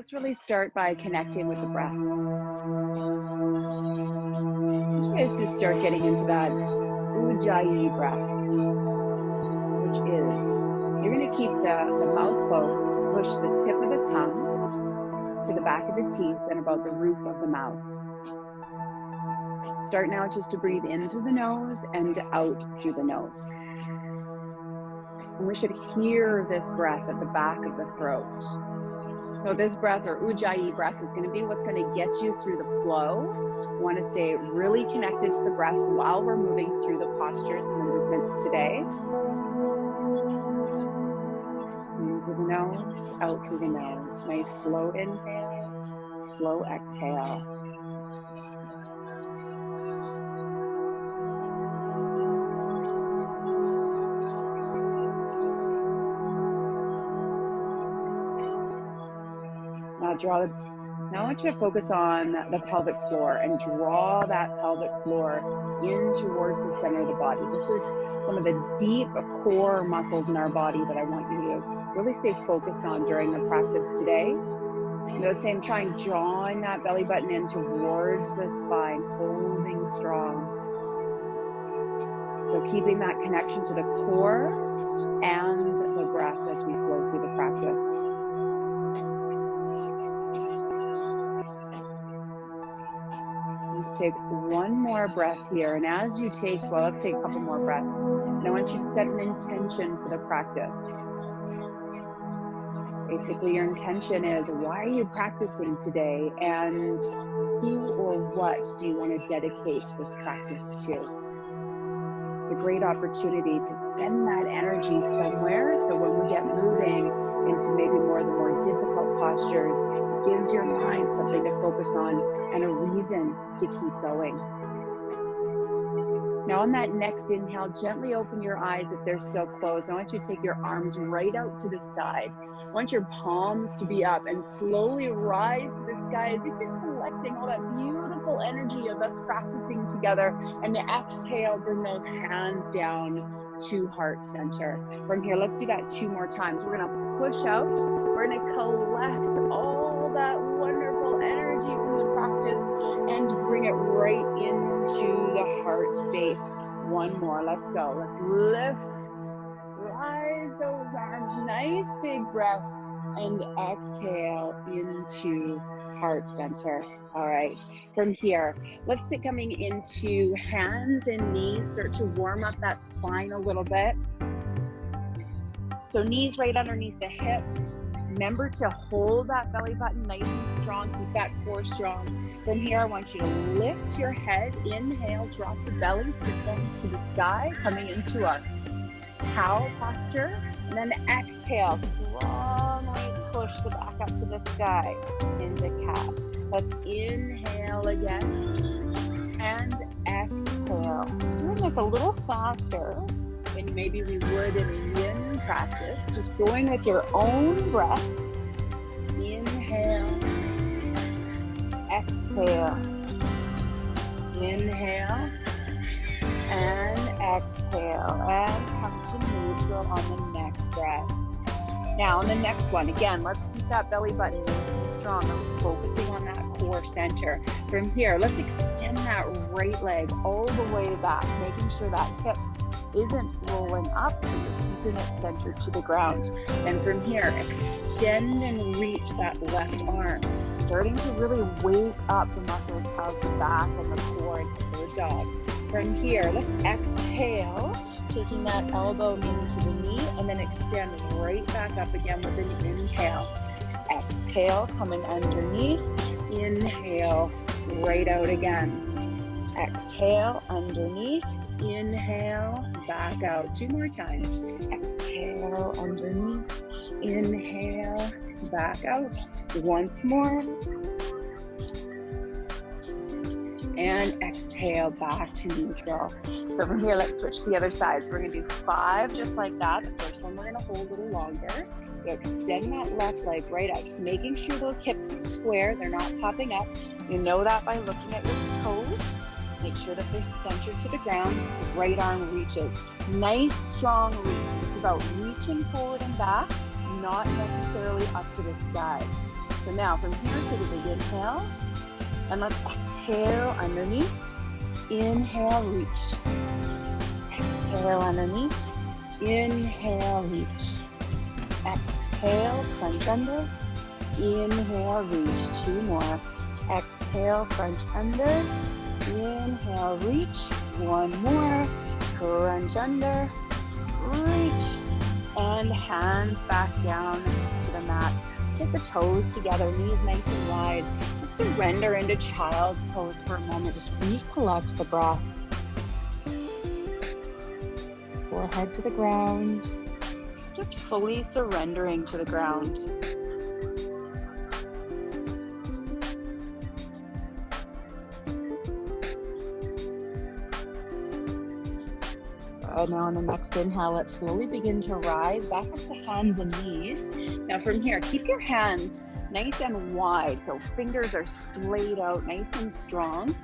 let's really start by connecting with the breath. You guys just start getting into that Ujjayi breath, which is, you're going to keep the mouth closed, push the tip of the tongue to the back of the teeth and about the roof of the mouth. Start now just to breathe in through the nose and out through the nose. And we should hear this breath at the back of the throat. So this breath, or Ujjayi breath, is going to be what's going to get you through the flow. We want to stay really connected to the breath while we're moving through the postures and the movements today. In through the nose, out through the nose. Nice slow inhale, slow exhale. Now I want you to focus on the pelvic floor and draw that pelvic floor in towards the center of the body. This is some of the deep core muscles in our body that I want you to really stay focused on during the practice today. You know, same, try and drawing that belly button in towards the spine, holding strong. So keeping that connection to the core and the breath as we flow through the practice. Let's take one more breath here. And as you take, well, let's take a couple more breaths. And I want you to set an intention for the practice. Basically, your intention is, why are you practicing today? And who or what do you want to dedicate this practice to? It's a great opportunity to send that energy somewhere. So when we get moving into maybe more of the more difficult postures, it gives your mind something to focus on and a reason to keep going. Now on that next inhale, gently open your eyes if they're still closed. I want you to take your arms right out to the side. I want your palms to be up and slowly rise to the sky as if you're collecting all that beautiful energy of us practicing together. And exhale, bring those hands down to heart center. From here, let's do that 2 more times. We're gonna push out. We're gonna collect all that wonderful energy from the practice and bring it right into the heart space. 1 more, let's go. Let's lift, rise those arms, nice big breath, and exhale into heart center. All right, from here, let's sit coming into hands and knees, start to warm up that spine a little bit. So knees right underneath the hips. Remember to hold that belly button nice and strong, keep that core strong. From here, I want you to lift your head, inhale, drop the belly, sit bones to the sky, coming into a cow posture. And then exhale, strongly push the back up to the sky into cat. Let's inhale again and exhale. Doing this a little faster than maybe we would in a yin practice. Just going with your own breath. Inhale, exhale, inhale, and exhale. And come to neutral on the next breath. Now on the next one, again, let's keep that belly button nice and strong. I'm focusing on that core center. From here, let's extend that right leg all the way back, making sure that hip isn't rolling up, so you're keeping it centered to the ground. And from here, extend and reach that left arm, starting to really wake up the muscles of the back and the core and third dog. From here, let's exhale, taking that elbow into the knee, and then extend right back up again with an inhale. Exhale, coming underneath, inhale, right out again. Exhale, underneath, inhale, back out. 2 more times. Exhale, underneath, inhale, back out. Once more. And exhale, back to neutral. So from here, let's switch to the other side. So we're gonna do 5 just like that. The first one we're gonna hold a little longer. So extend that left leg right out, just making sure those hips are square, they're not popping up. You know that by looking at your toes. Make sure that they're centered to the ground. Right arm reaches. Nice, strong reach. It's about reaching forward and back, not necessarily up to the sky. So now from here, take a big inhale, and let's exhale underneath. Inhale, reach. Exhale underneath. Inhale, reach. Exhale, crunch under. Inhale, reach. 2 more. Exhale, crunch under. Inhale, reach. 1 more. Crunch under. Reach. And hands back down to the mat. Take the toes together, knees nice and wide. Let's surrender into child's pose for a moment. Just recollect the breath. Forehead to the ground. Just fully surrendering to the ground. Now on the next inhale, let's slowly begin to rise back up to hands and knees. Now from here, keep your hands nice and wide, so fingers are splayed out nice and strong.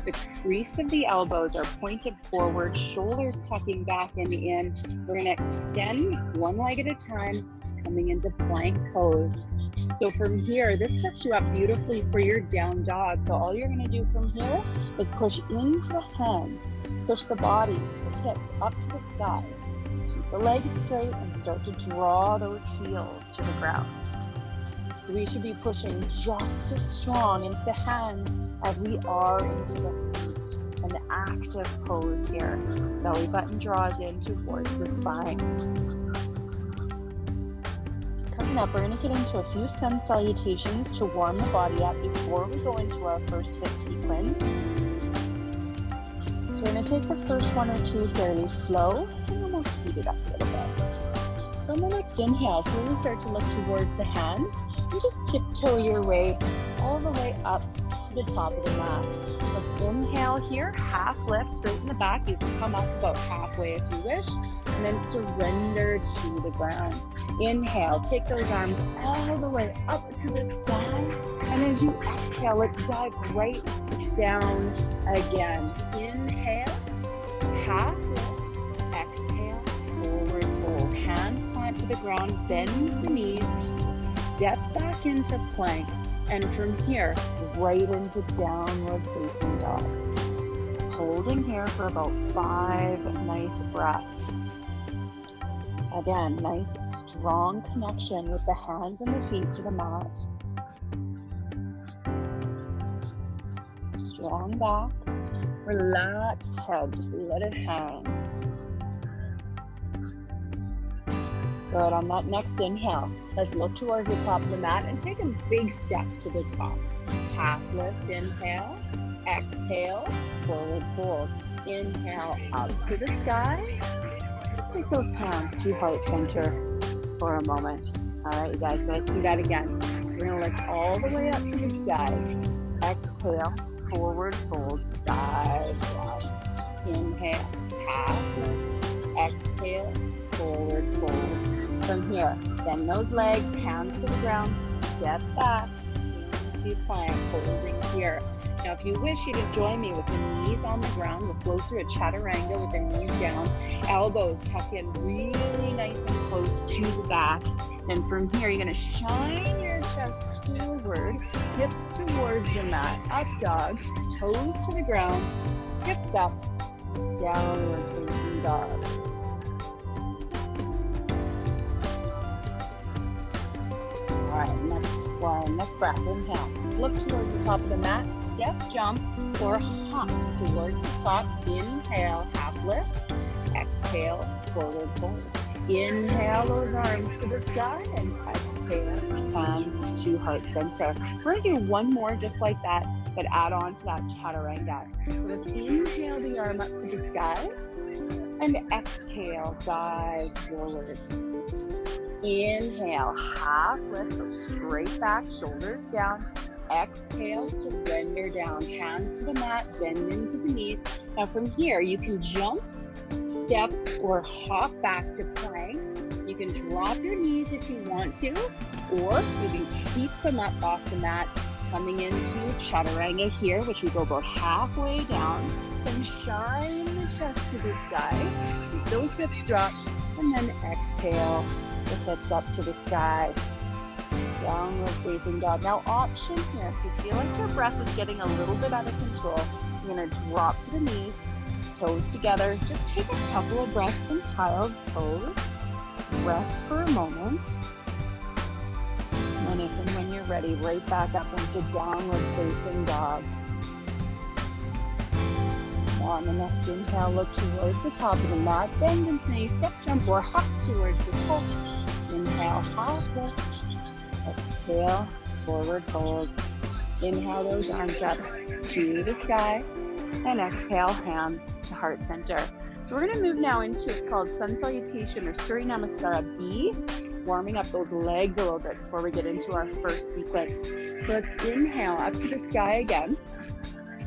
The crease of the elbows are pointed forward, shoulders tucking back and in. We're going to extend one leg at a time, coming into plank pose. So from here, this sets you up beautifully for your down dog. So all you're going to do from here is push into the hands, push the body, the hips up to the sky. Keep the legs straight and start to draw those heels to the ground. So we should be pushing just as strong into the hands as we are into the feet. An active pose here. Belly button draws in towards the spine. Coming up, we're going to get into a few sun salutations to warm the body up before we go into our first HIIT sequence. So we're going to take the first 1 or 2 fairly slow and almost speed it up a little bit. So on the next inhale, slowly start to look towards the hands and just tiptoe your way all the way up to the top of the mat. Let's inhale here, half lift, straighten the back. You can come up about halfway if you wish, and then surrender to the ground. Inhale, take those arms all the way up to the sky, and as you exhale, let's dive right down again. Inhale, half lift, exhale, forward fold. Hands plant to the ground, bend the knees, step back into plank, and from here, right into downward facing dog. Holding here for about 5 nice breaths. Again, nice strong connection with the hands and the feet to the mat. Strong back, relaxed head, just let it hang. Good, on that next inhale, let's look towards the top of the mat and take a big step to the top. Half lift, inhale, exhale, forward fold. Inhale, up to the sky. Take those hands to heart center for a moment. All right, you guys, so let's do that again. We're gonna lift all the way up to the sky. Exhale, forward fold, dive down. Inhale, half lift, exhale, forward fold. From here, bend those legs, hands to the ground, step back into plank, holding here. Now, if you wish, you can join me with the knees on the ground. We'll flow through a chaturanga with the knees down, elbows tuck in really nice and close to the back. And from here, you're gonna shine your chest forward, hips towards the mat, up dog, toes to the ground, hips up, downward facing dog. All right, next one, next breath, inhale. Look towards the top of the mat, step, jump, or hop towards the top. Inhale, half lift. Exhale, forward fold. Inhale those arms to the sky and exhale, hands to heart center. We're gonna do one more just like that, but add on to that chaturanga. So let's inhale the arm up to the sky and exhale, dive forward. Inhale, half lift, so straight back, shoulders down. Exhale, surrender down, hands to the mat, bend into the knees. Now from here, you can jump, step, or hop back to plank. You can drop your knees if you want to, or you can keep them up off the mat, coming into chaturanga here, which we go about halfway down. Then shine the chest to the sky, keep those hips dropped, and then exhale the hips up to the sky. Downward facing dog. Now option here, if you feel like your breath is getting a little bit out of control, you're gonna drop to the knees, toes together. Just take a couple of breaths in child's pose. Rest for a moment. And if and when you're ready, right back up into downward facing dog. Now on the next inhale, look towards the top of the mat. Bend into the step jump or hop towards the top. Inhale, hop lift. Exhale, forward fold. Inhale those arms up to the sky. And exhale, hands to heart center. So we're going to move now into, it's called Sun Salutation or Surya Namaskara B, warming up those legs a little bit before we get into our first sequence. So let's inhale up to the sky again.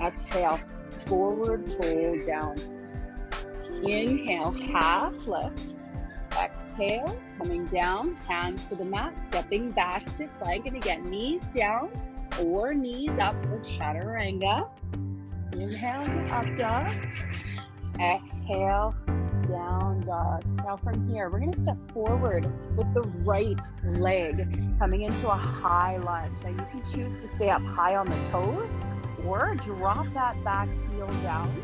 Exhale, forward fold down. Inhale, half lift. Exhale, coming down, hands to the mat, stepping back to plank. And again, knees down or knees up for chaturanga. Inhale to up dog. Exhale, down dog. Now from here, we're going to step forward with the right leg coming into a high lunge. Now you can choose to stay up high on the toes or drop that back heel down.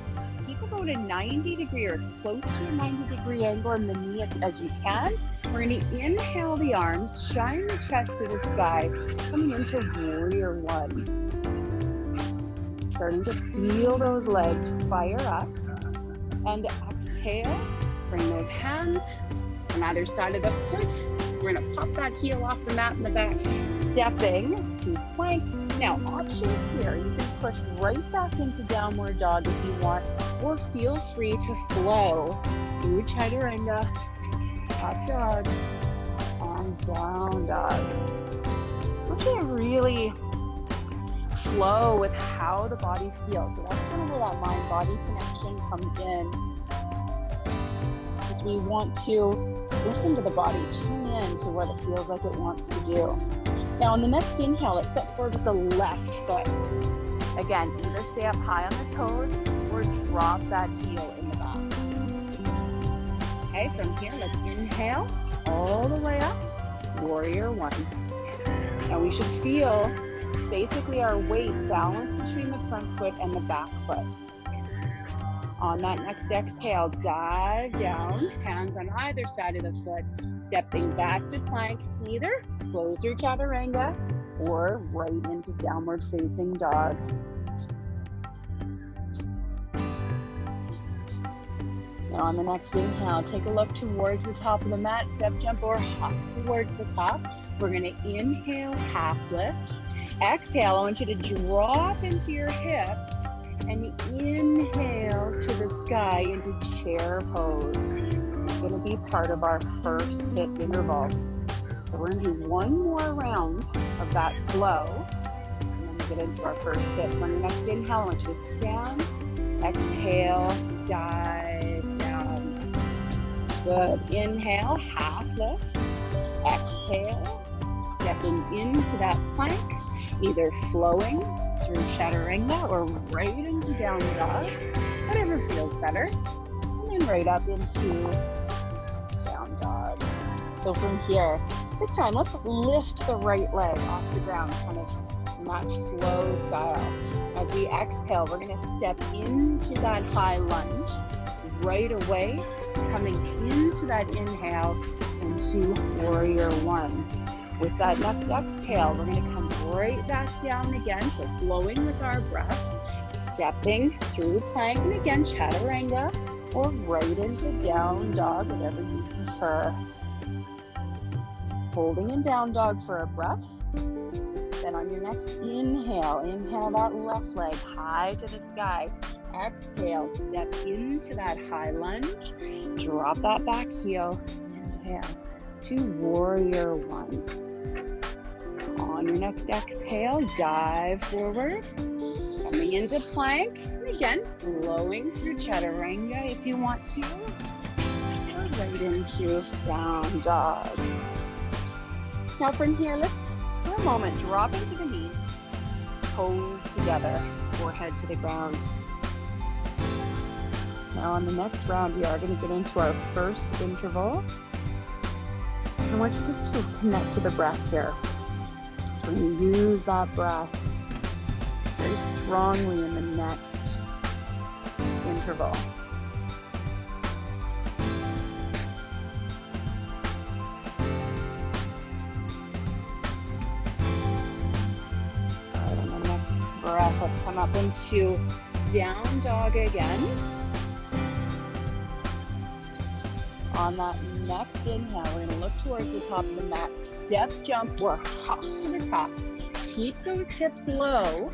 Keep about a 90 degree or as close to a 90 degree angle in the knee as you can. We're going to inhale the arms, shine the chest to the sky, coming into warrior one. Starting to feel those legs fire up. And exhale, bring those hands on either side of the foot. We're going to pop that heel off the mat in the back, stepping to plank. Now, option here, you can push right back into downward dog if you want, or feel free to flow through chaturanga, up dog, and down dog. I want you to really flow with how the body feels. So that's kind of where that mind-body connection comes in. Because we want to listen to the body, tune in to what it feels like it wants to do. Now on the next inhale, let's step forward with the left foot. Again, either stay up high on the toes or drop that heel in the back. Okay, from here, let's inhale all the way up, warrior one. Now we should feel basically our weight balanced between the front foot and the back foot. On that next exhale, dive down, hands on either side of the foot, stepping back to plank, either flow through chaturanga or right into downward facing dog. Now on the next inhale, take a look towards the top of the mat, step jump or hop towards the top. We're going to inhale, half lift. Exhale, I want you to drop into your hips and inhale to the sky into chair pose. This is going to be part of our first HIIT interval. So we're going to do one more round of that flow and then we get into our first HIIT. So on your next inhale, I want you to stand, exhale, dive down. Good. Inhale, half lift. Exhale, stepping into that plank, either flowing through chaturanga or right into down dog, whatever feels better, and then right up into down dog. So from here, this time let's lift the right leg off the ground, kind of in that flow style. As we exhale, we're going to step into that high lunge right away, coming into that inhale into warrior one. With that next exhale, we're going to come right back down again, so flowing with our breath, stepping through plank, and again, chaturanga, or right into down dog, whatever you prefer. Holding in down dog for a breath. Then on your next inhale, inhale that left leg high to the sky. Exhale, step into that high lunge, drop that back heel, inhale to warrior one. On your next exhale, dive forward, coming into plank, and again, flowing through chaturanga if you want to, or right into down dog. Now from here, let's, for a moment, drop into the knees, toes together, forehead to the ground. Now on the next round, we are going to get into our first interval. I want you just to connect to the breath here. We're going to use that breath very strongly in the next interval. All right, on the next breath, let's come up into down dog again. On that next inhale, we're going to look towards the top of the mat, step jump or hop to the top. Keep those hips low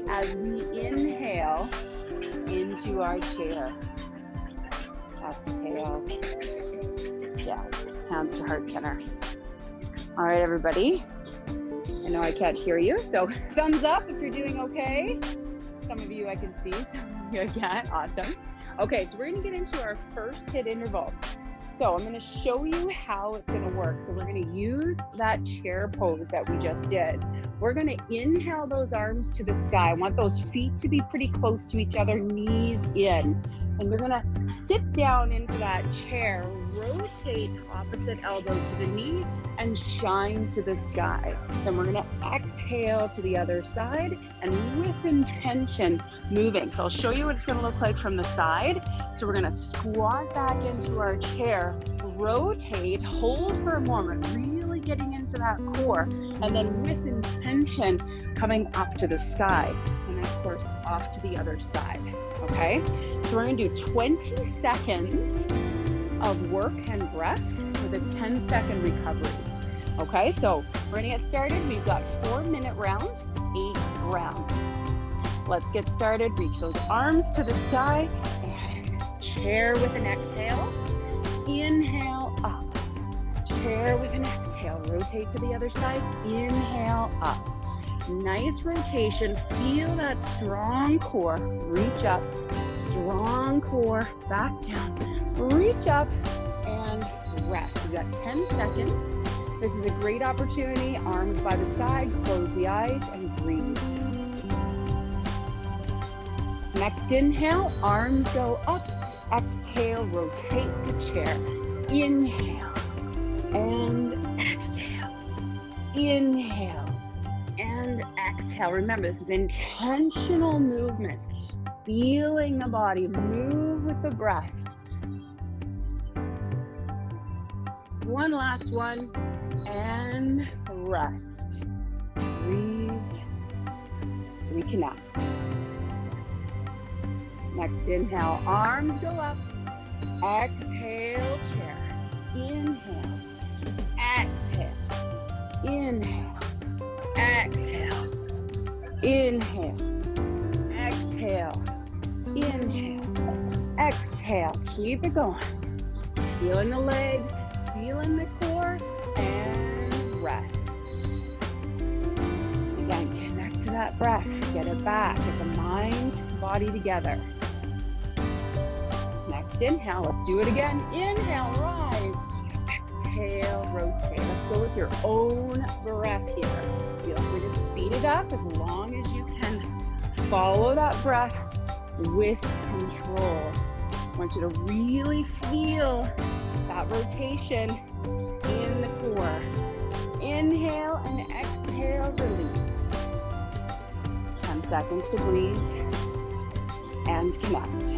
as we inhale into our chair. Exhale, step, hands to heart center. All right, everybody. I know I can't hear you, so thumbs up if you're doing okay. Some of you I can see, some of you I can't. Awesome. Okay, so we're going to get into our first HIIT interval. So I'm going to show you how it's going to work. So we're going to use that chair pose that we just did. We're going to inhale those arms to the sky. I want those feet to be pretty close to each other, knees in. And we're going to sit down into that chair, rotate opposite elbow to the knee, and shine to the sky. Then we're going to exhale to the other side and with intention moving. So I'll show you what it's going to look like from the side. So we're going to squat back into our chair, rotate, hold for a moment, really getting into that core, and then with intention coming up to the sky, and then of course off to the other side. Okay, so we're going to do 20 seconds of work and breath with a 10-second recovery. Okay, so we're going to get started. We've got 4-minute round, 8 rounds. Let's get started. Reach those arms to the sky and chair with an exhale. Inhale up. Chair with an exhale. Rotate to the other side. Inhale up. Nice rotation. Feel that strong core. Reach up. Strong core. Back down. Reach up and rest. We've got 10 seconds. This is a great opportunity. Arms by the side. Close the eyes and breathe. Next inhale. Arms go up. Exhale. Rotate to chair. Inhale and exhale. Inhale and exhale. Remember, this is intentional movements. Feeling the body move with the breath. One last one and rest. Breathe. Reconnect. Next inhale, arms go up. Exhale, chair. Inhale. Exhale. Inhale. Exhale. Inhale. Exhale. Inhale. Exhale. Keep it going. Feeling the legs, feeling the core, and rest. Again, connect to that breath. Get it back. Get the mind, body together. Next inhale. Let's do it again. Inhale, rise. Exhale, rotate. Let's go with your own breath here. Feel free to speed it up as long as you can. Follow that breath with control. I want you to really feel that rotation in the core. Inhale and exhale, release. 10 seconds to breathe and connect.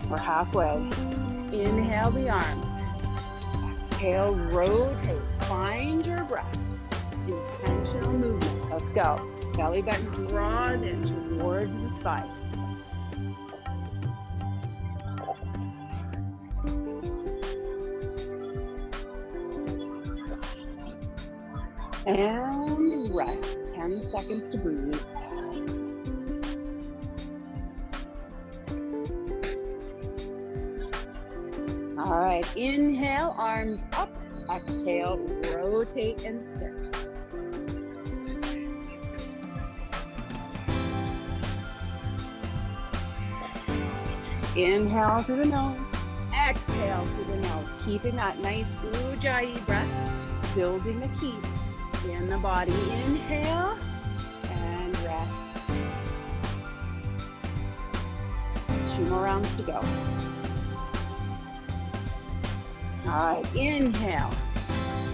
We're halfway. Inhale the arms. Exhale, rotate. Find your breath. Intentional movement. Let's go. Belly button draws in towards the spine. And rest. 10 seconds to breathe. All right, inhale, arms up. Exhale, rotate and sit. Inhale through the nose, exhale through the nose. Keeping that nice Ujjayi breath, building the heat in the body. Inhale and rest. 2 more rounds to go. All right, inhale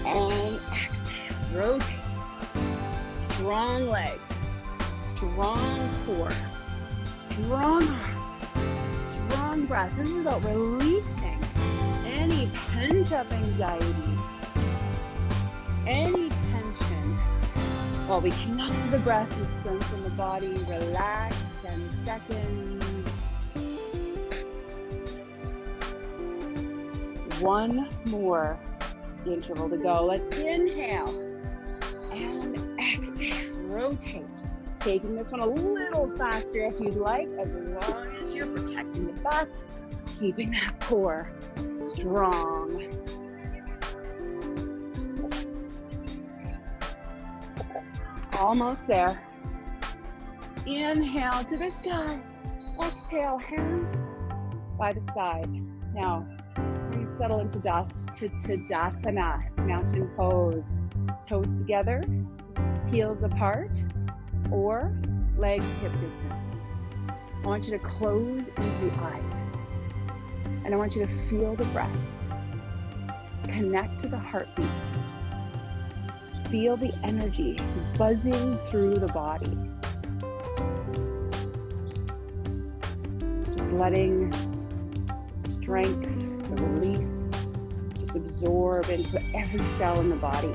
and exhale, rotate. strong legs, strong core, strong arms, strong breath. This is about releasing any pent-up anxiety, any tension, while we connect to the breath and strengthen the body. Relax, 10 seconds. One more interval to go. Let's inhale and exhale. Rotate. Taking this one a little faster if you'd like, as long as you're protecting the back, keeping that core strong. Almost there. Inhale to the sky. Exhale, hands by the side. Now, you settle into Tadasana, mountain pose. Toes together, heels apart, or legs hip distance. I want you to close into the eyes. And I want you to feel the breath. Connect to the heartbeat. Feel the energy buzzing through the body. Just letting the strength, the release, just absorb into every cell in the body.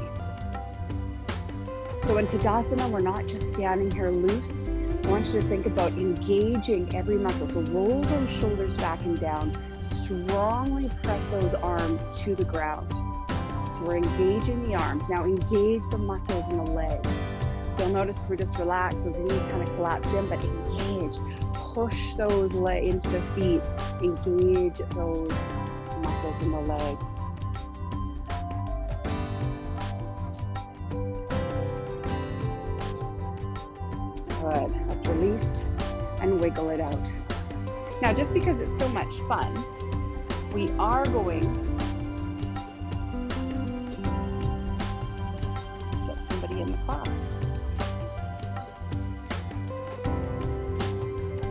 So in Tadasana, we're not just standing here loose. I want you to think about engaging every muscle. So roll those shoulders back and down. Strongly press those arms to the ground. So we're engaging the arms. Now engage the muscles in the legs. So you'll notice if we just relax, those knees kind of collapse in, but engage. Push those into the feet. Engage those muscles in the legs. Good. Let's release and wiggle it out. Now, just because it's so much fun, we are going to get somebody in the class.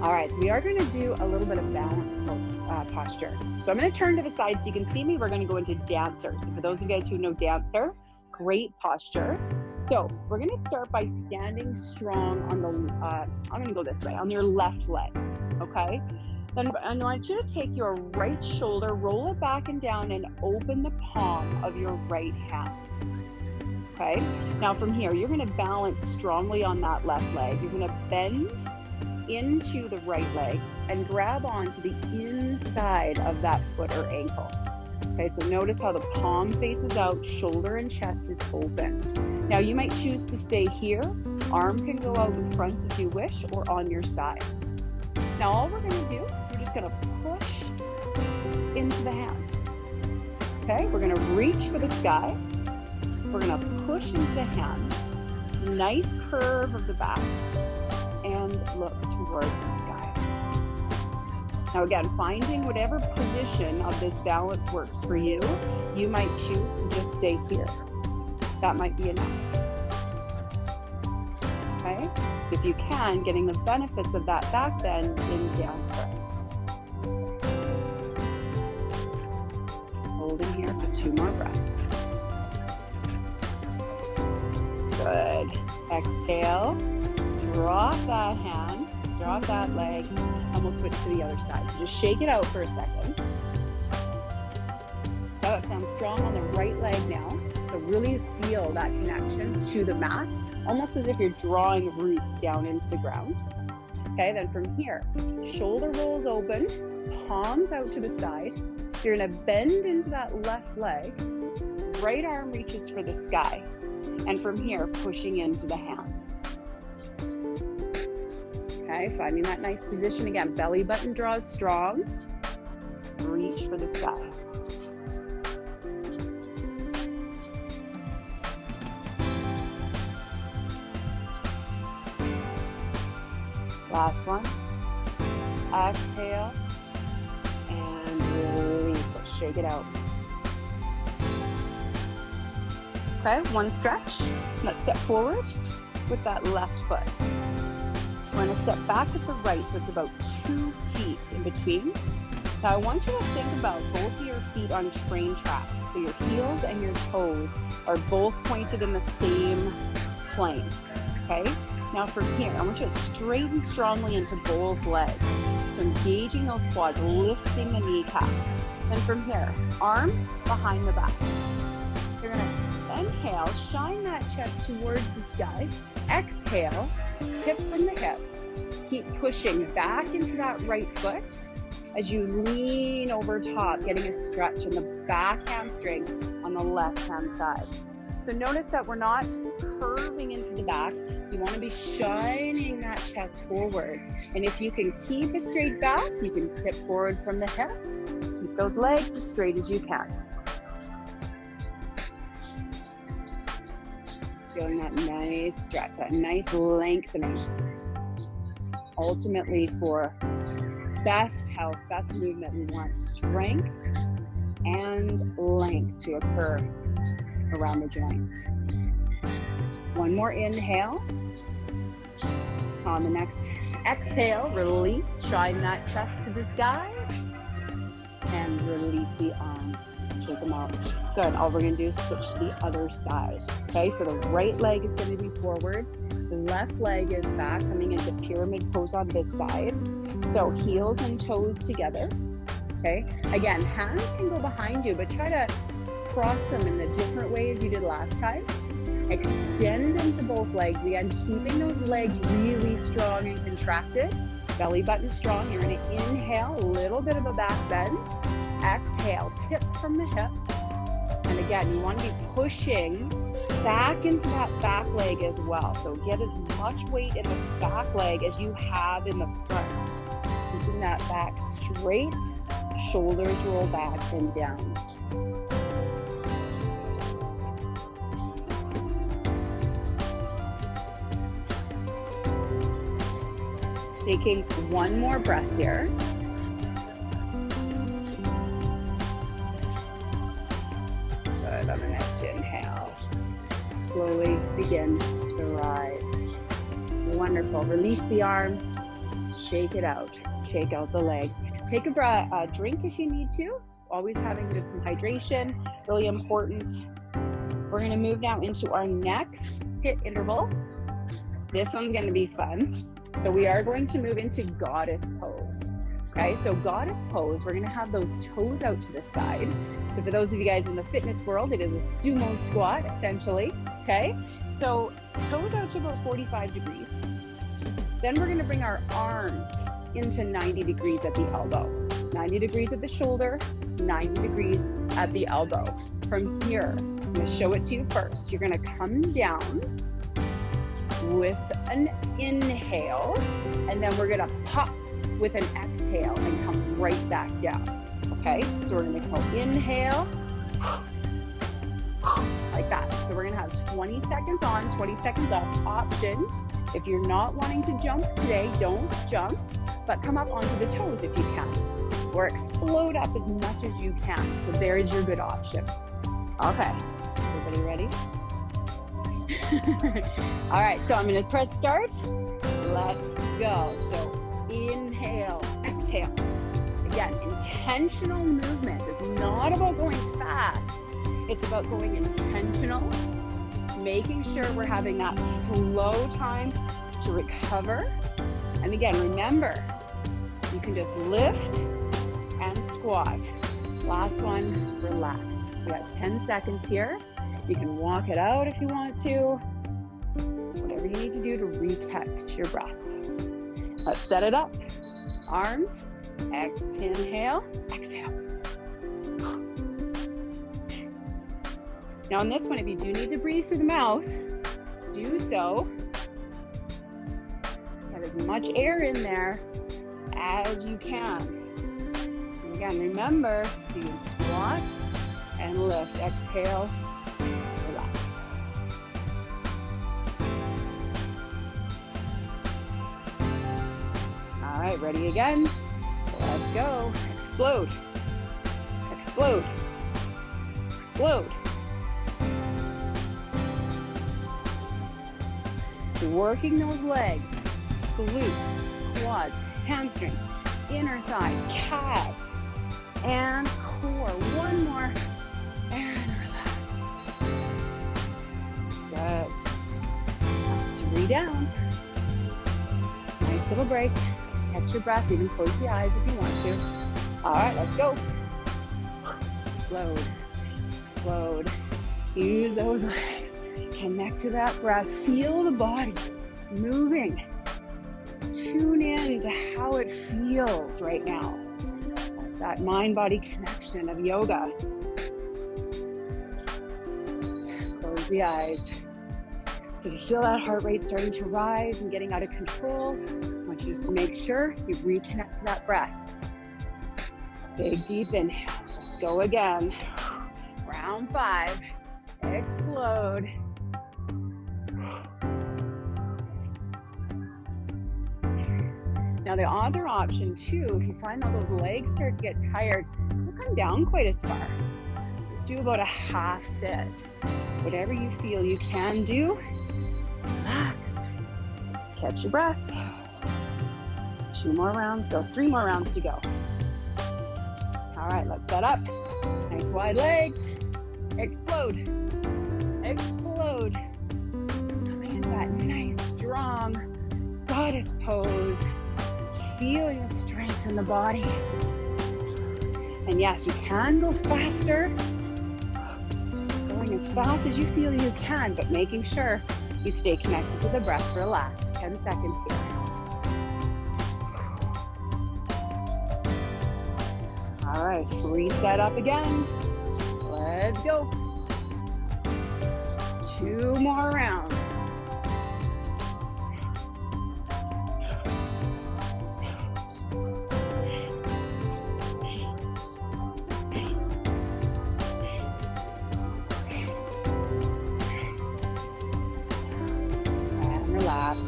All right, so we are going to do a little bit of balance posture. So I'm going to turn to the side so you can see me. We're going to go into dancer. So for those of you guys who know dancer, great posture. So we're going to start by standing strong on the, I'm going to go this way, on your left leg, okay? Then I want you to take your right shoulder, roll it back and down, and open the palm of your right hand, okay? Now from here, you're going to balance strongly on that left leg. You're going to bend into the right leg and grab onto the inside of that foot or ankle. Okay, so notice how the palm faces out, shoulder and chest is open. Now you might choose to stay here. Arm can go out in front if you wish, or on your side. Now all we're gonna do is we're just gonna push into the hand. Okay, we're gonna reach for the sky. We're gonna push into the hand. Nice curve of the back, and look towards the sky. Now again, finding whatever position of this balance works for you. You might choose to just stay here. That might be enough. Okay? If you can, getting the benefits of that back bend in dancer. Holding here for 2 more breaths. Good. Exhale. Drop that hand. Drop that leg. And we'll switch to the other side. So just shake it out for a second. That sounds strong on the right leg now. So really feel that connection to the mat, almost as if you're drawing roots down into the ground. Okay, then from here, shoulder rolls open, palms out to the side. You're gonna bend into that left leg, right arm reaches for the sky, and from here, pushing into the hand. Okay, finding that nice position again. Belly button draws strong, reach for the sky. Last one. Exhale and release it. Shake it out. Okay, one stretch. Let's step forward with that left foot. We're going to step back with the right, so it's about 2 feet in between. Now I want you to think about both of your feet on train tracks. So your heels and your toes are both pointed in the same plane. okay? Now from here, I want you to straighten strongly into both legs. So engaging those quads, lifting the kneecaps. Then from here, arms behind the back. You're gonna inhale, shine that chest towards the sky. Exhale, tip from the hip. Keep pushing back into that right foot as you lean over top, getting a stretch in the back hamstring on the left hand side. So notice that we're not curving into the back. You want to be shining that chest forward. And if you can keep a straight back, you can tip forward from the hip. Keep those legs as straight as you can. Feeling that nice stretch, that nice lengthening. Ultimately, for best health, best movement, we want strength and length to occur around the joints. One more inhale. On the next exhale, release, shine that chest to the sky, and release the arms. Shake them out. Good. All we're going to do is switch to the other side. Okay, so the right leg is going to be forward. The left leg is back, coming into pyramid pose on this side. So heels and toes together. Okay, again, hands can go behind you, but try to cross them in the different way as you did last time. Extend into both legs. Again, keeping those legs really strong and contracted. Belly button strong. You're going to inhale, a little bit of a back bend. Exhale, tip from the hip. And again, you want to be pushing back into that back leg as well. So get as much weight in the back leg as you have in the front. Keeping that back straight, shoulders roll back and down. Taking one more breath here. Good, on the next inhale. Slowly begin to rise. Wonderful. Release the arms. Shake it out. Shake out the leg. Take a drink if you need to. Always having good some hydration. Really important. We're going to move now into our next HIIT interval. This one's going to be fun. So we are going to move into goddess pose. Okay, so goddess pose, we're going to have those toes out to the side. So for those of you guys in the fitness world, it is a sumo squat, essentially. Okay, so toes out to about 45 degrees. Then we're going to bring our arms into 90 degrees at the elbow. 90 degrees at the shoulder, 90 degrees at the elbow. From here, I'm going to show it to you first. You're going to come down with an inhale, and then we're going to pop with an exhale and come right back down. Okay, so we're going to go inhale, like that. So we're going to have 20 seconds on, 20 seconds off. Option, if you're not wanting to jump today, don't jump, but come up onto the toes if you can, or explode up as much as you can. So there's your good option. Okay, everybody ready? All right, so I'm going to press start. Let's go. So inhale, exhale. Again, intentional movement. It's not about going fast. It's about going intentional, making sure we're having that slow time to recover. And again, remember, you can just lift and squat. Last one, relax. We got 10 seconds here. You can walk it out if you want to. Whatever you need to do to recatch your breath. Let's set it up. Arms, inhale, exhale. Now on this one, if you do need to breathe through the mouth, do so. Get as much air in there as you can. And again, remember, you can squat and lift. Exhale. Relax. All right, ready again? Let's go. Explode. Explode. Explode. Working those legs, glutes, quads, hamstrings, inner thighs, calves, and core. One more. And relax. Good. Last 3 way down. Nice little break. Catch your breath, even close the eyes if you want to. All right, let's go. Explode, explode. Use those legs. Connect to that breath. Feel the body moving. Tune in to how it feels right now. That's that mind-body connection of yoga. Close the eyes. So if you feel that heart rate starting to rise and getting out of control, I want you just to make sure you reconnect to that breath. Big deep inhale. Let's go again. Round 5. Explode. Now the other option too, if you find that those legs start to get tired, don't come down quite as far. Just do about a half sit. Whatever you feel you can do, relax. Catch your breath. 2 more rounds, so 3 more rounds to go. All right, let's set up. Nice wide legs. Explode. Explode. Coming into that nice, strong goddess pose. Feeling the strength in the body. And yes, you can go faster. Going as fast as you feel you can, but making sure you stay connected to the breath for the last 10 seconds here. All right, reset up again. Let's go. 2 more rounds. And relax.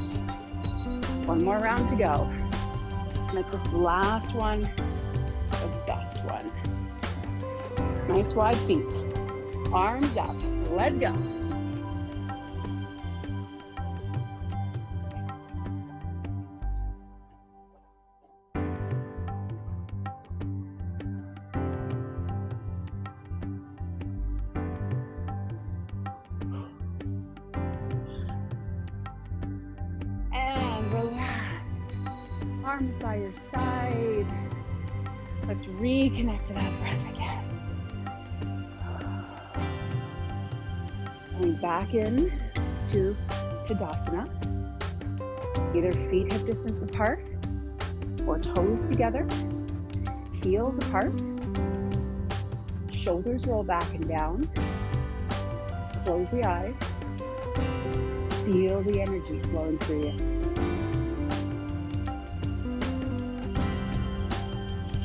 1 more round to go. Let's make this last one the best one. Nice wide feet. Arms up. Let's go. And relax. Arms by your side. Let's reconnect to that breath again. Going back in to Tadasana. Either feet hip distance apart or toes together. Heels apart. Shoulders roll back and down. Close the eyes. Feel the energy flowing through you.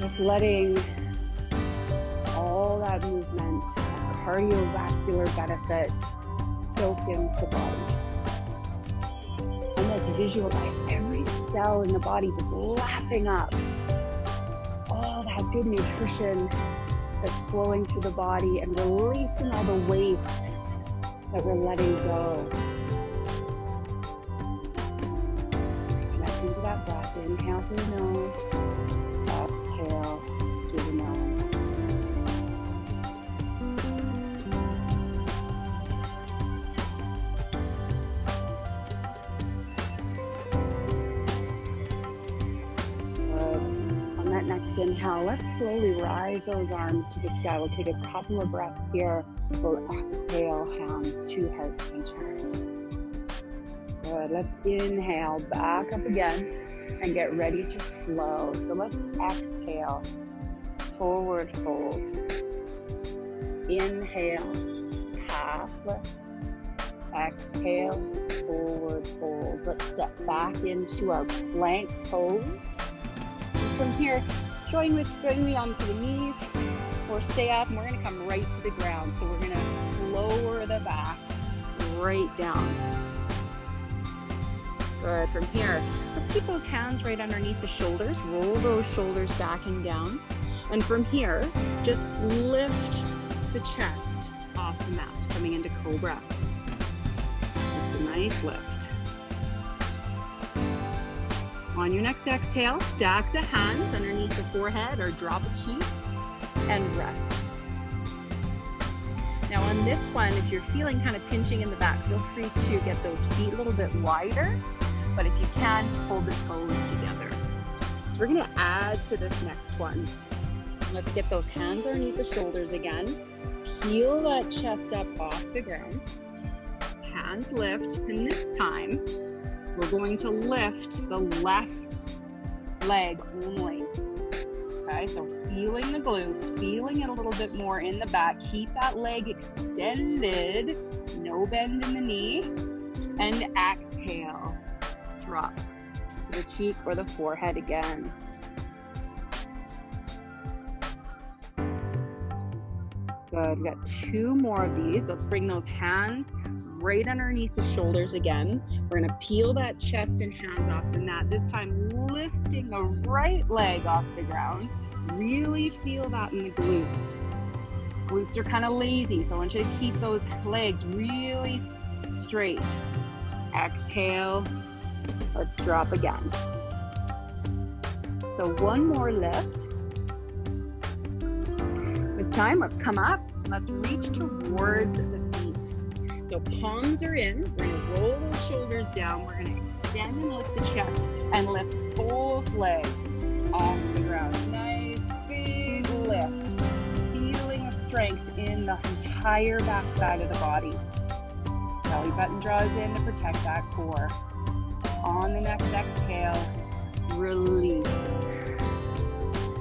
Just letting all that movement, cardiovascular benefit soak into the body. Almost visualize every cell in the body just lapping up all that good nutrition that's flowing through the body and releasing all the waste that we're letting go. Connecting to that breath. Inhale through the nose. Exhale through the nose. Good. On that next inhale, let's slowly rise those arms to the sky. We'll take a couple of breaths here. We'll exhale, hands to heart center. Good. Let's inhale, back up again. And get ready to flow. So let's exhale, forward fold. Inhale, half lift. Exhale, forward fold. Let's step back into our plank pose. And from here, join me onto the knees or stay up, and we're going to come right to the ground. So we're going to lower the back right down. Good. From here, let's keep those hands right underneath the shoulders. Roll those shoulders back and down. And from here, just lift the chest off the mat, coming into Cobra. Just a nice lift. On your next exhale, stack the hands underneath the forehead or drop a cheek and rest. Now on this one, if you're feeling kind of pinching in the back, feel free to get those feet a little bit wider, but if you can, hold the toes together. So we're gonna add to this next one. Let's get those hands underneath the shoulders again. Peel that chest up off the ground. Hands lift, and this time, we're going to lift the left leg only. Okay, so feeling the glutes, feeling it a little bit more in the back. Keep that leg extended, no bend in the knee, and exhale. Drop to the cheek or the forehead again. Good, we got 2 more of these. Let's bring those hands right underneath the shoulders again. We're gonna peel that chest and hands off the mat. This time lifting the right leg off the ground. Really feel that in the glutes. Glutes are kind of lazy, so I want you to keep those legs really straight. Exhale, let's drop again. So 1 more lift. This time, let's come up. Let's reach towards the feet. So palms are in. We're gonna roll those shoulders down. We're gonna extend and lift the chest and lift both legs off the ground. Nice big lift. Feeling the strength in the entire back side of the body. Belly button draws in to protect that core. On the next exhale, release.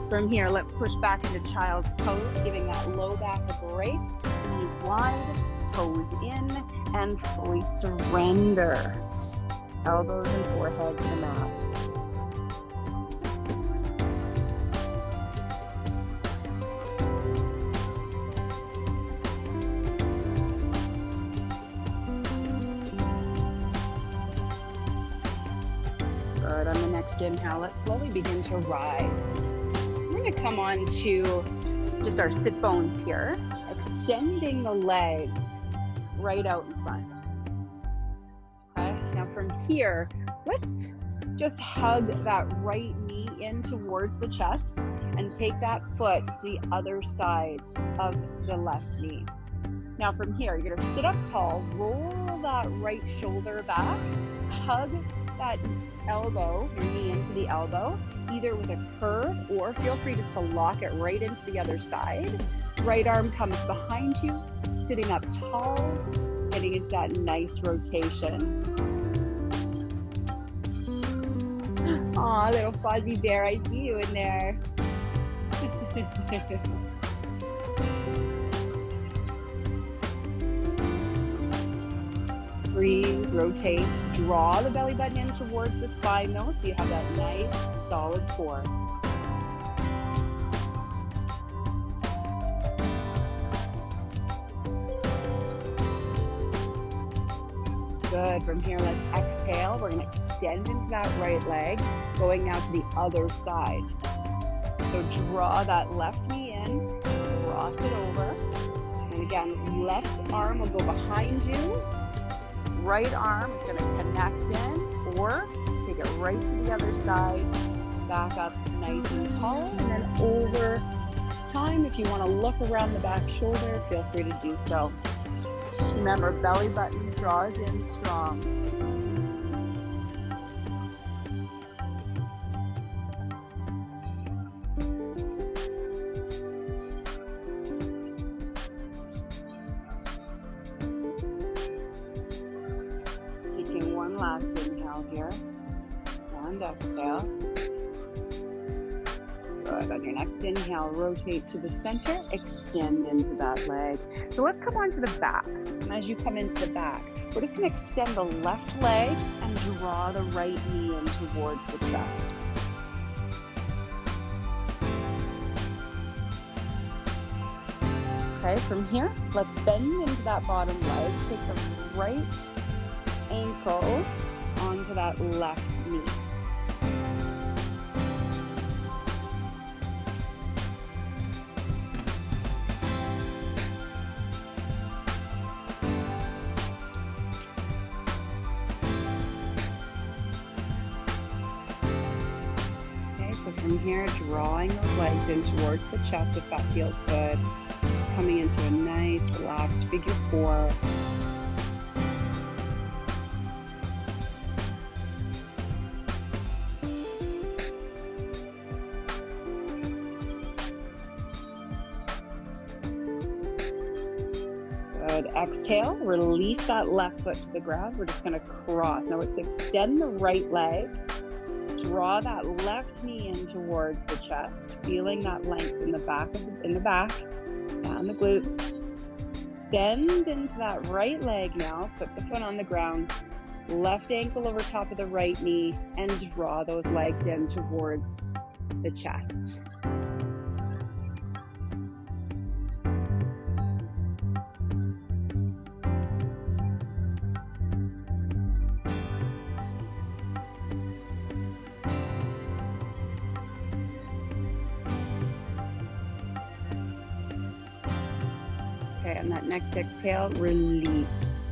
From here, let's push back into child's pose, giving that low back a break. Knees wide, toes in, and fully surrender. Elbows and forehead to the mat. Good. On the next inhale, let's slowly begin to rise. We're going to come on to just our sit bones here, extending the legs right out in front. Okay, now from here, let's just hug that right knee in towards the chest and take that foot to the other side of the left knee. Now from here, you're going to sit up tall, roll that right shoulder back, hug that elbow, your knee into the elbow, either with a curve or feel free just to lock it right into the other side. Right arm comes behind you, sitting up tall, getting into that nice rotation. Aw, little fuzzy bear, I see you in there. Breathe, rotate, draw the belly button in towards the spine though, so you have that nice solid core. Good, from here let's exhale. We're gonna extend into that right leg, going now to the other side. So draw that left knee in, cross it over, and again, left arm will go behind you. Right arm is going to connect in or take it right to the other side, back up nice and tall, and then over time, if you want to look around the back shoulder, feel free to do so. Remember, belly button draws in strong. One last inhale here, and exhale. Good. On your next inhale, rotate to the center, extend into that leg. So let's come on to the back. And as you come into the back, we're just going to extend the left leg and draw the right knee in towards the chest. Okay, from here, let's bend into that bottom leg. Take the right ankle onto that left knee. Okay, so from here, drawing those legs in towards the chest if that feels good. coming into a nice, relaxed figure 4. Good. Exhale, release that left foot to the ground. We're just going to cross. Now let's extend the right leg. Draw that left knee in towards the chest, feeling that length in the back, down the glutes. Bend into that right leg now. Put the foot on the ground. Left ankle over top of the right knee, and draw those legs in towards the chest. Okay, and that next exhale, release.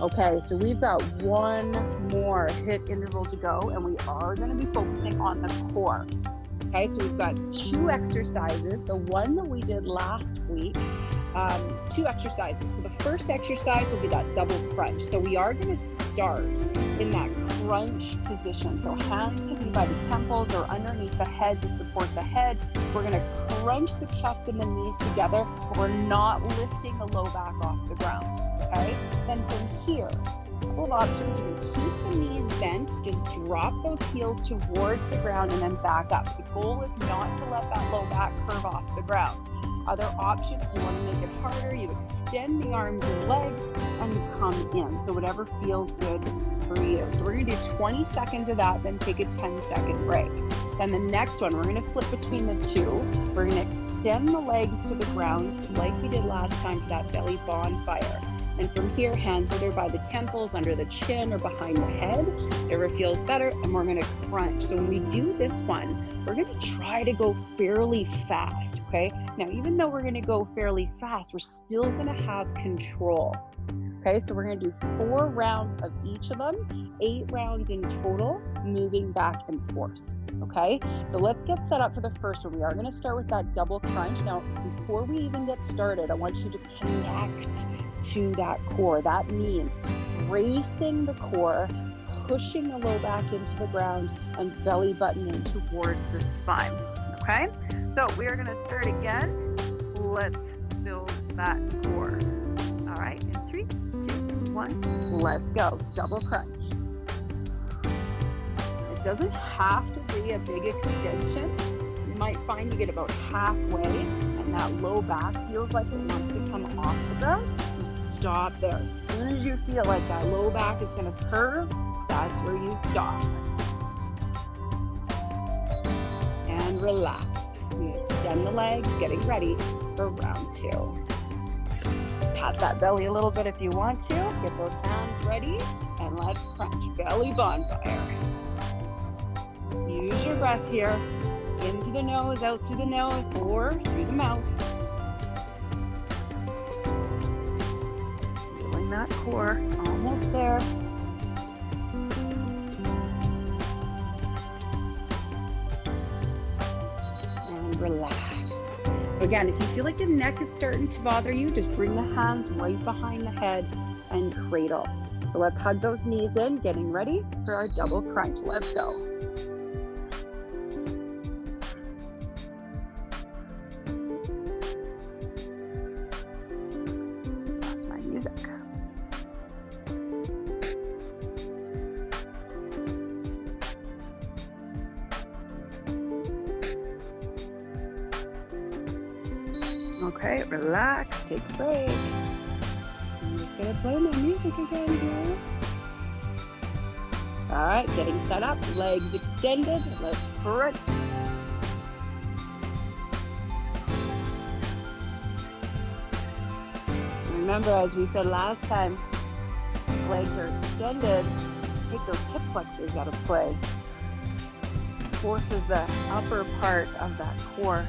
Okay, so we've got one more HIIT interval to go, and we are going to be focusing on the core. Okay, so we've got 2 exercises. The one that we did last week, 2 exercises. So the first exercise will be that double crunch. So we are going to start in that crunch position. So hands can be by the temples or underneath the head to support the head. We're going to crunch the chest and the knees together. We're not lifting the low back off the ground. Okay? Then from here, a couple of options. You can keep the knees bent, just drop those heels towards the ground and then back up. The goal is not to let that low back curve off the ground. Other options, you want to make it harder, you extend the arms and legs and you come in. So whatever feels good for you. So we're going to do 20 seconds of that, then take a 10-second break. Then the next one, we're going to flip between the 2. We're going to extend the legs to the ground like we did last time for that belly bonfire. And from here, hands either by the temples, under the chin, or behind the head, whatever feels better, and we're going to crunch. So when we do this one, we're going to try to go fairly fast, okay? Now, even though we're going to go fairly fast, we're still going to have control, okay? So we're going to do 4 rounds of each of them, 8 rounds in total, moving back and forth, okay? So let's get set up for the first one. We are going to start with that double crunch. Now, before we even get started, I want you to connect to that core. That means bracing the core, pushing the low back into the ground, and belly button in towards the spine, okay? So we are going to start again. Let's build that core. All right, in 3, 2, 1, let's go. Double crunch. It doesn't have to be a big extension. You might find you get about halfway and that low back feels like it wants to come off the ground. You stop there. As soon as you feel like that low back is going to curve, that's where you stop. And relax. You extend the legs, getting ready for round 2. Pat that belly a little bit if you want to. Get those hands ready, and let's crunch. Belly bonfire. Use your breath here. Into the nose, out through the nose, or through the mouth. Feeling that core. Almost there. And relax. So again, if you feel like the neck is starting to bother you, just bring the hands right behind the head and cradle. So let's hug those knees in, getting ready for our double crunch. Let's go. That's my music. Okay, relax, take a break. I'm just gonna play my music again here. All right, getting set up, legs extended, let's crunch. Remember, as we said last time, legs are extended, take those hip flexors out of play. Forces the upper part of that core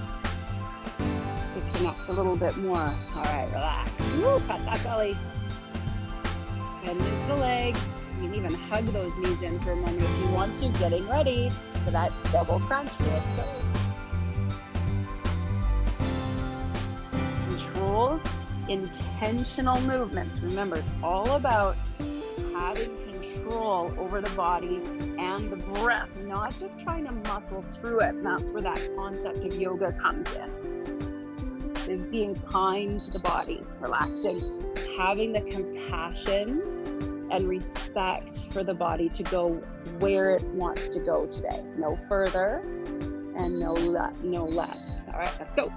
to connect a little bit more. All right, relax. Woo, pat that belly. Bend into the legs. You can even hug those knees in for a moment if you want to. Getting ready for that double crunch. Let's go. Control controlled, intentional movements. Remember, it's all about having control over the body and the breath, not just trying to muscle through it. And that's where that concept of yoga comes in, is being kind to the body, relaxing, having the compassion and respect for the body to go where it wants to go today. No further and no less. All right, let's go.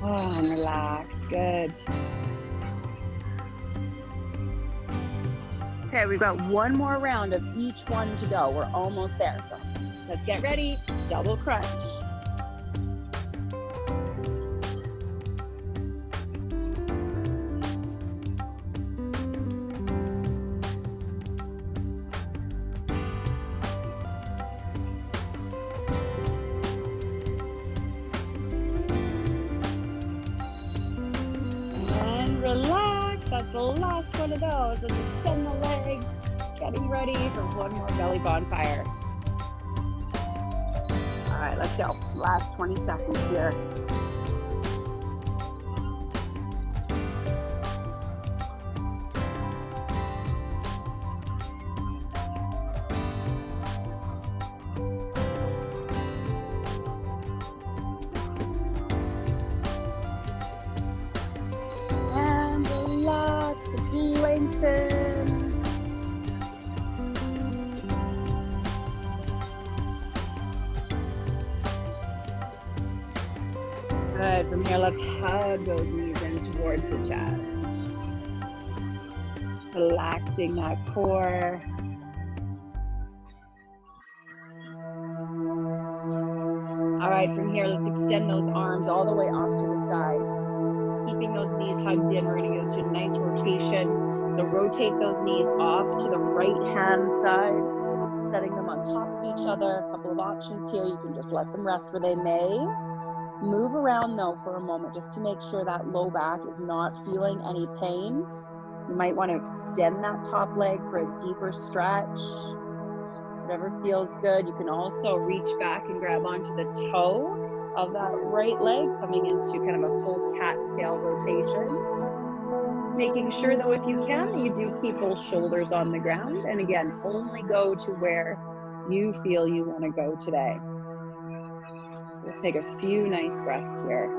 Oh, and relax. Good. Okay, we've got one more round of each one to go. We're almost there. So let's get ready. Double crunch. And relax. That's the last one of those. Let's extend the legs. Getting ready for one more belly bonfire. All right, let's go. Last 20 seconds here. And relax, lengthen. Good. From here, let's hug those knees in towards the chest. Relaxing that core. All right, from here, let's extend those arms all the way off to the side. Keeping those knees hugged in, we're going to go to a nice rotation. So rotate those knees off to the right-hand side, setting them on top of each other. A couple of options here. You can just let them rest where they may. Move around though for a moment just to make sure that low back is not feeling any pain. You might want to extend that top leg for a deeper stretch. Whatever feels good. You can also reach back and grab onto the toe of that right leg, coming into kind of a full cat's tail rotation. Making sure though, if you can, that you do keep both shoulders on the ground. And again, only go to where you feel you want to go today. So we'll take a few nice breaths here.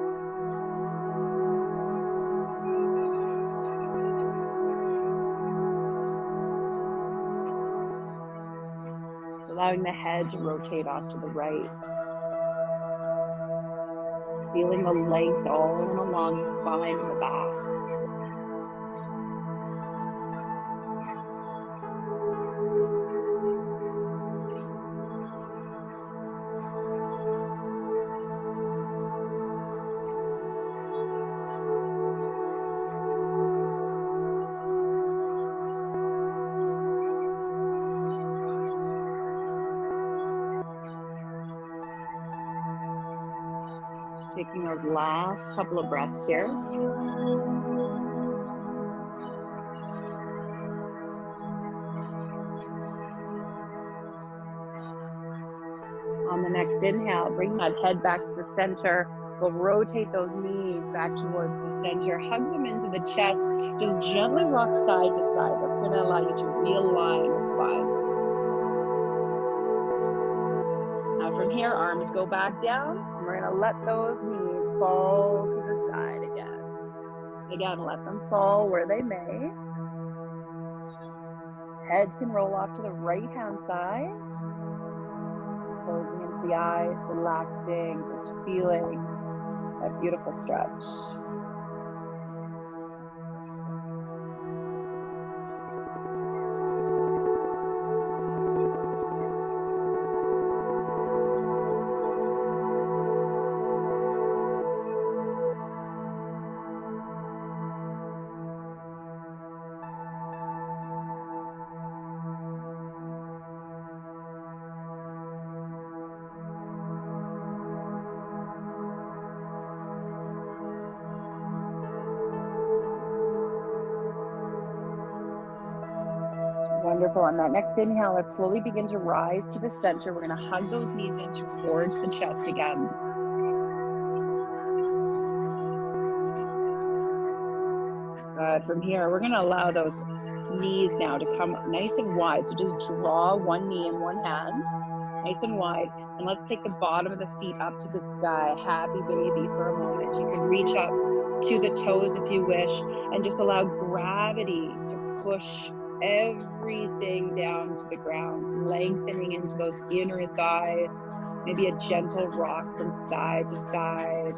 So allowing the head to rotate off to the right. Feeling the length all in along the spine and the back. Taking those last couple of breaths here. On the next inhale, bring that head back to the center. We'll rotate those knees back towards the center. Hug them into the chest. Just gently rock side to side. That's going to allow you to realign the spine. Now from here, arms go back down. And we're going to let those knees fall to the side again. Again, let them fall where they may. Head can roll off to the right-hand side. Closing into the eyes, relaxing, just feeling that beautiful stretch. Wonderful. On that next inhale, let's slowly begin to rise to the center. We're going to hug those knees in towards the chest again. Good. From here, we're going to allow those knees now to come nice and wide. So just draw one knee in one hand, nice and wide. And let's take the bottom of the feet up to the sky. Happy baby for a moment. You can reach up to the toes if you wish, and just allow gravity to push everything down to the ground, lengthening into those inner thighs. Maybe a gentle rock from side to side.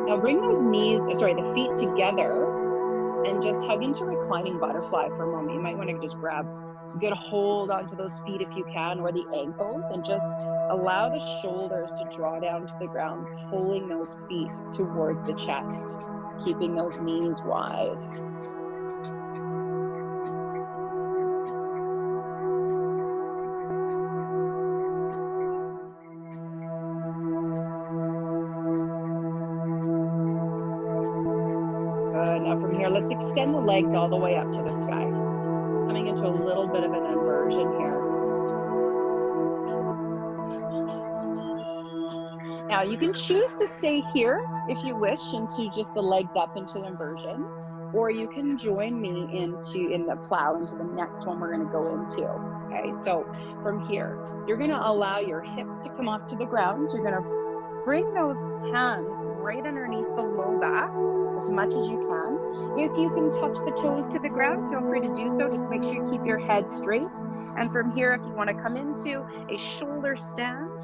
Now bring those the feet together and just hug into reclining butterfly for a moment. You might want to just grab a good hold onto those feet if you can, or the ankles, and just allow the shoulders to draw down to the ground, pulling those feet towards the chest, keeping those knees wide. Now from here, let's extend the legs all the way up to the sky, coming into a little bit of an inversion here. Now you can choose to stay here if you wish, into just the legs up into the inversion, or you can join me in the plow into the next one we're going to go into. Okay, so from here, you're going to allow your hips to come off to the ground. You're going to bring those hands right underneath the low back as much as you can. If you can touch the toes to the ground, feel free to do so. Just make sure you keep your head straight. And from here, if you want to come into a shoulder stand,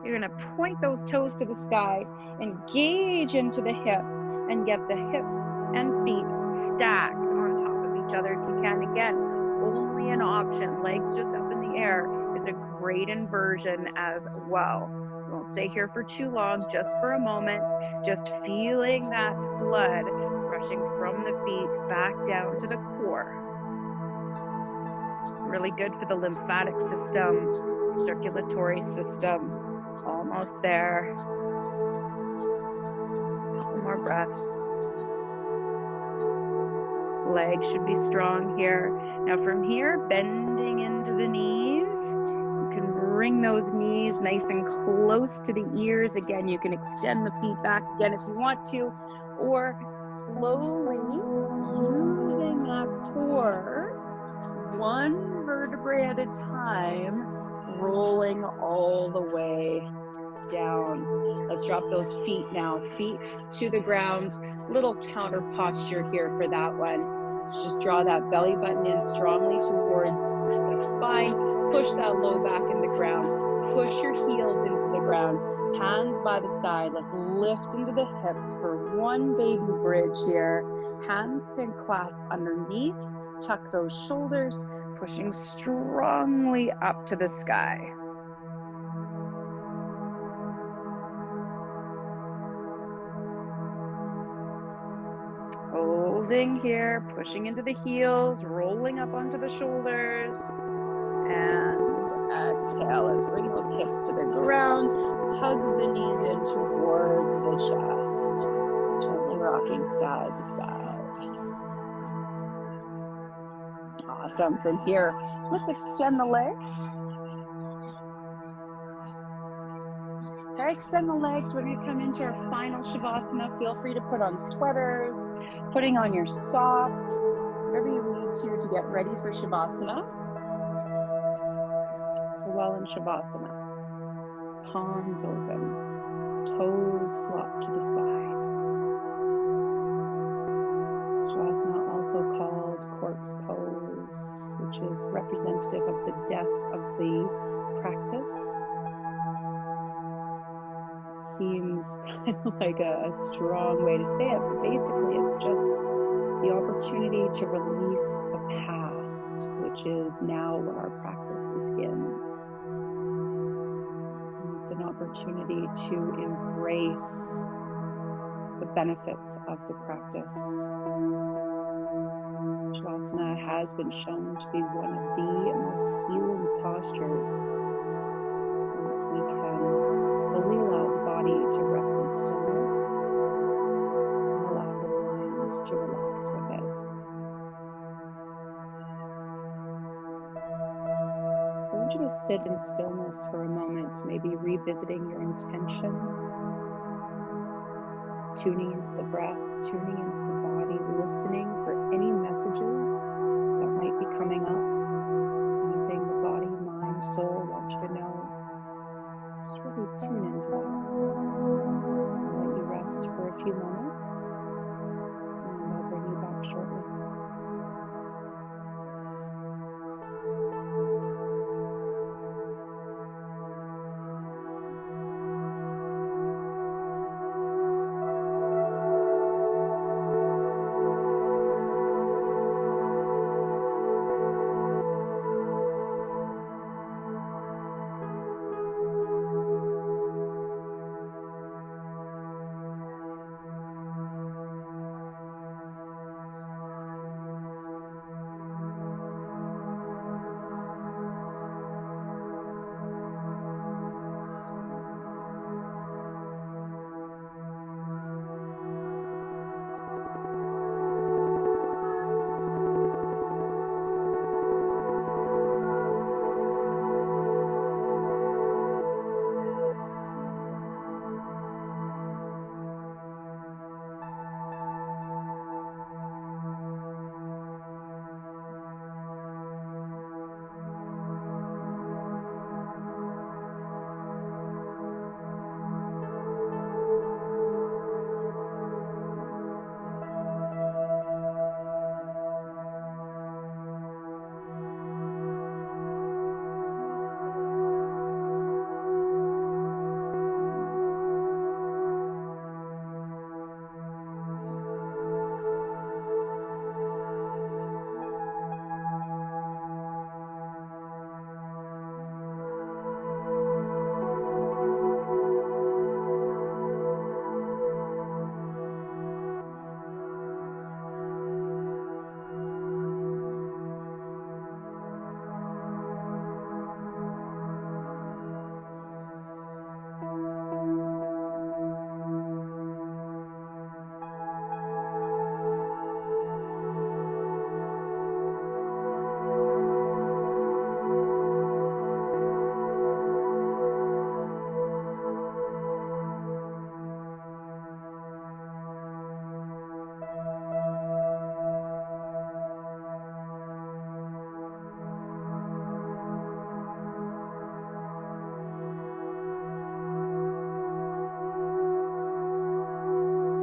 you're going to point those toes to the sky, engage into the hips, and get the hips and feet stacked on top of each other if you can. Again, only an option. Legs just up in the air is a great inversion as well. Won't stay here for too long, just for a moment, just feeling that blood rushing from the feet back down to the core. Really good for the lymphatic system, circulatory system. Almost there. A couple more breaths. Legs should be strong here. Now from here, bending into the knees. You can bring those knees nice and close to the ears. Again, you can extend the feet back again if you want to, or slowly using that core, one vertebrae at a time, rolling all the way down. Let's drop those feet now, feet to the ground. Little counter posture here for that one. Let's just draw that belly button in strongly towards the spine. Push that low back in the ground. Push your heels into the ground. Hands by the side. Let's lift into the hips for one baby bridge here. Hands can clasp underneath. Tuck those shoulders, pushing strongly up to the sky. Holding here, pushing into the heels, rolling up onto the shoulders, and exhale. Let's bring those hips to the ground, hug the knees in towards the chest, gently rocking side to side. Awesome. From here, let's extend the legs. Okay, extend the legs. When we come into our final Shavasana, feel free to put on sweaters, putting on your socks, whatever you need to get ready for Shavasana. So while in Shavasana, palms open, toes flop to the side. Shavasana, also called corpse pose, which is representative of the depth of the practice. Seems kind of like a strong way to say it, but basically it's just the opportunity to release the past, which is now what our practice is in. And it's an opportunity to embrace the benefits of the practice. Shavasana has been shown to be one of the most healing postures. as we can fully allow the body to rest in stillness and allow the mind to relax with it. So I want you to sit in stillness for a moment, maybe revisiting your intention, tuning into the breath, tuning into the body, listening for any messages that might be coming up, anything the body, mind, soul want you to know. Just really tune into that. I'll let you rest for a few moments, and I'll bring you back shortly.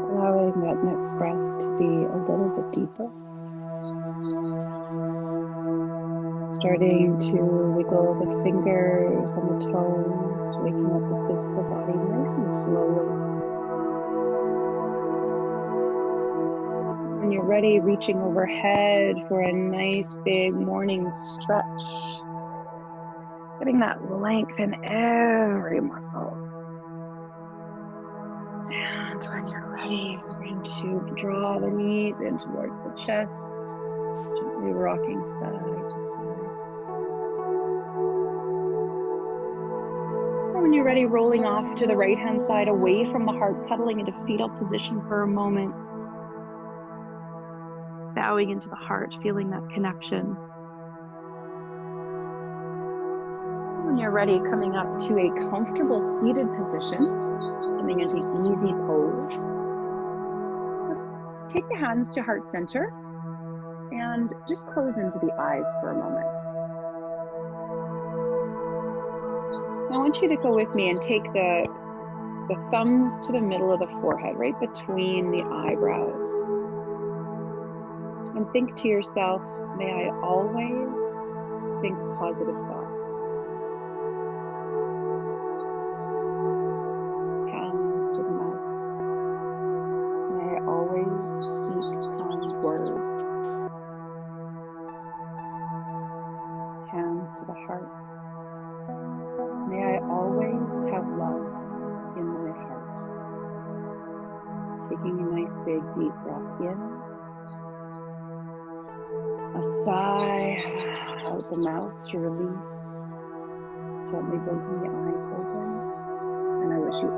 Allowing that next breath to be a little bit deeper. Starting to wiggle the fingers and the toes, waking up the physical body nice and slowly. When you're ready, reaching overhead for a nice big morning stretch. Getting that length in every muscle. And when you're ready, we're going to draw the knees in towards the chest, gently rocking side to side. And when you're ready, rolling off to the right-hand side, away from the heart, cuddling into fetal position for a moment. Bowing into the heart, feeling that connection. When you're ready, coming up to a comfortable seated position, coming into easy pose. Let's take the hands to heart center and just close into the eyes for a moment. Now I want you to go with me and take the thumbs to the middle of the forehead, right between the eyebrows. And think to yourself, may I always think positive thoughts. Hands to the mouth. May I always speak kind words. Hands to the heart. May I always have love in my heart. Taking a nice big deep breath in. A sigh out the mouth to release. Gently blinking the eyes open. And I wish you